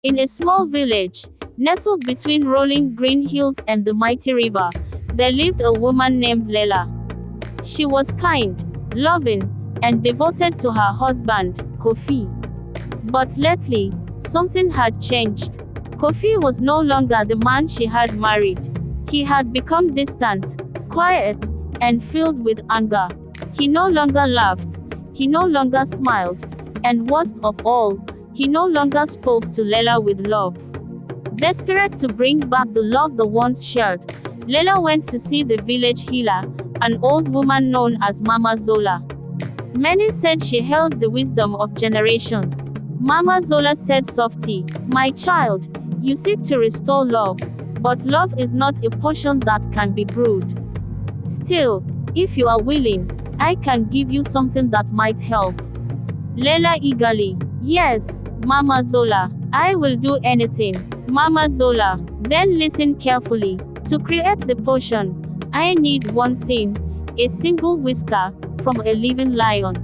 In a small village, nestled between rolling green hills and the mighty river, there lived a woman named Lela. She was kind, loving, and devoted to her husband, Kofi. But lately, something had changed. Kofi was no longer the man she had married. He had become distant, quiet, and filled with anger. He no longer laughed, he no longer smiled, and worst of all, he no longer spoke to Lela with love. Desperate to bring back the love they once shared, Lela went to see the village healer, an old woman known as Mama Zola. Many said she held the wisdom of generations. Mama Zola said softly, "My child, you seek to restore love, but love is not a potion that can be brewed. Still, if you are willing, I can give you something that might help." Lela eagerly, "Yes, Mama Zola, I will do anything." Mama Zola, "Then listen carefully. To create the potion, I need one thing, a single whisker, from a living lion."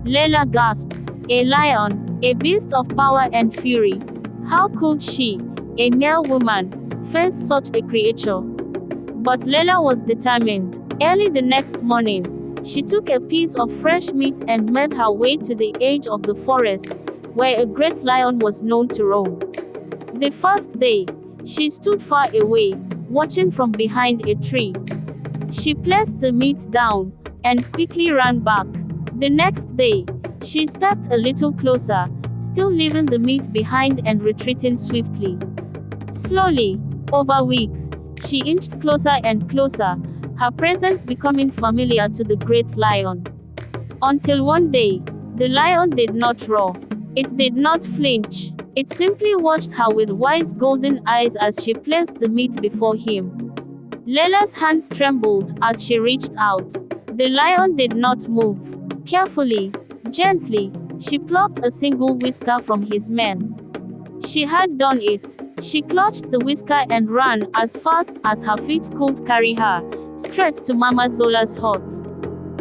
Lela gasped. A lion, a beast of power and fury. How could she, a mere woman, face such a creature? But Lela was determined. Early the next morning, she took a piece of fresh meat and made her way to the edge of the forest, where a great lion was known to roam. The first day, she stood far away, watching from behind a tree. She placed the meat down, and quickly ran back. The next day, she stepped a little closer, still leaving the meat behind and retreating swiftly. Slowly, over weeks, she inched closer and closer, her presence becoming familiar to the great lion. Until one day, the lion did not roar. It did not flinch. It simply watched her with wise golden eyes as she placed the meat before him. Lela's hands trembled as she reached out. The lion did not move. Carefully, gently, she plucked a single whisker from his mane. She had done it. She clutched the whisker and ran as fast as her feet could carry her, straight to Mama Zola's hut.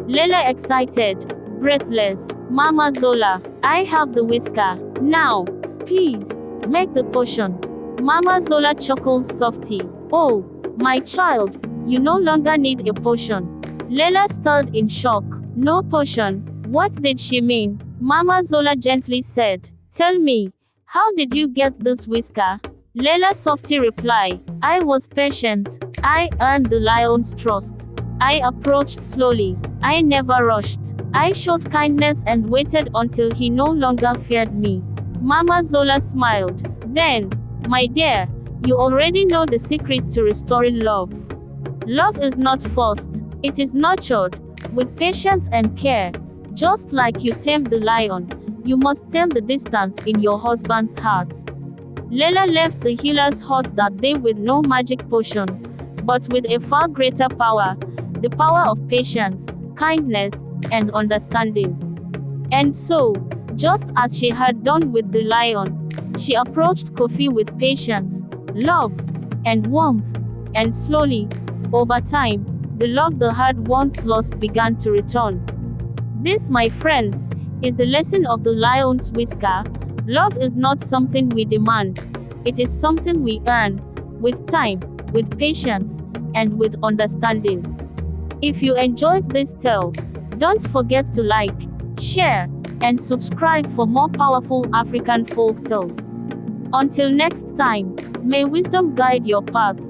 Lela excited, breathless, "Mama Zola, I have the whisker. Now, please, make the potion." Mama Zola chuckled softly. "Oh, my child, you no longer need a potion." Lela stared in shock. No potion? What did she mean? Mama Zola gently said, "Tell me, how did you get this whisker?" Lela softly replied, "I was patient. I earned the lion's trust. I approached slowly. I never rushed. I showed kindness and waited until he no longer feared me." Mama Zola smiled. "Then, my dear, you already know the secret to restoring love. Love is not forced. It is nurtured, with patience and care. Just like you tamed the lion, you must tame the distance in your husband's heart." Lela left the healer's hut that day with no magic potion, but with a far greater power, the power of patience, kindness, and understanding. And so, just as she had done with the lion, she approached Kofi with patience, love, and warmth, and slowly, over time, the love they had once lost began to return. This, my friends, is the lesson of the lion's whisker. Love is not something we demand. It is something we earn, with time, with patience, and with understanding. If you enjoyed this tale, don't forget to like, share, and subscribe for more powerful African folk tales. Until next time, may wisdom guide your path.